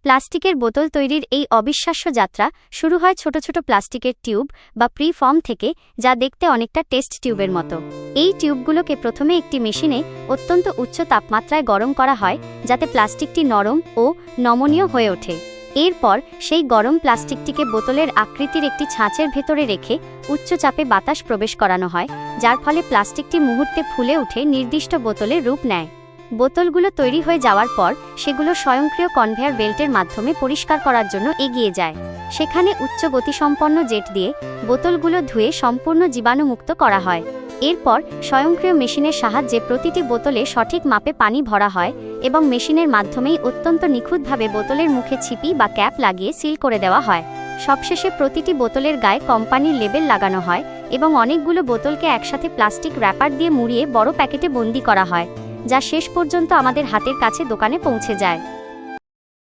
প্লাস্টিকের বোতল তৈরির এই অবিশ্বাস্য যাত্রা শুরু হয় ছোট ছোট প্লাস্টিকের টিউব বা প্রি ফর্ম থেকে, যা দেখতে অনেকটা টেস্ট টিউবের মতো। এই টিউবগুলোকে প্রথমে একটি মেশিনে অত্যন্ত উচ্চ তাপমাত্রায় গরম করা হয়, যাতে প্লাস্টিকটি নরম ও নমনীয় হয়ে ওঠে। এরপর সেই গরম প্লাস্টিকটিকে বোতলের আকৃতির একটি ছাঁচের ভেতরে রেখে উচ্চ চাপে বাতাস প্রবেশ করানো হয়, যার ফলে প্লাস্টিকটি মুহূর্তে ফুলে উঠে নির্দিষ্ট বোতলের রূপ নেয়। বোতলগুলো তৈরি হয়ে যাওয়ার পর সেগুলো স্বয়ংক্রিয় কনভেয়ার বেল্টের মাধ্যমে পরিষ্কার করার জন্য এগিয়ে যায়। সেখানে উচ্চ গতিসম্পন্ন জেট দিয়ে বোতলগুলো ধুয়ে সম্পূর্ণ জীবাণুমুক্ত করা হয়। এরপর স্বয়ংক্রিয় মেশিনের সাহায্যে প্রতিটি বোতলে সঠিক মাপে পানি ভরা হয় এবং মেশিনের মাধ্যমেই অত্যন্ত নিখুঁতভাবে বোতলের মুখে ছিপি বা ক্যাপ লাগিয়ে সিল করে দেওয়া হয়। সবশেষে প্রতিটি বোতলের গায়ে কোম্পানির লেবেল লাগানো হয় এবং অনেকগুলো বোতলকে একসাথে প্লাস্টিক র্যাপার দিয়ে মুড়িয়ে বড় প্যাকেটে বন্দি করা হয়, যা শেষ পর্যন্ত আমাদের হাতের কাছে দোকানে পৌঁছে যায়।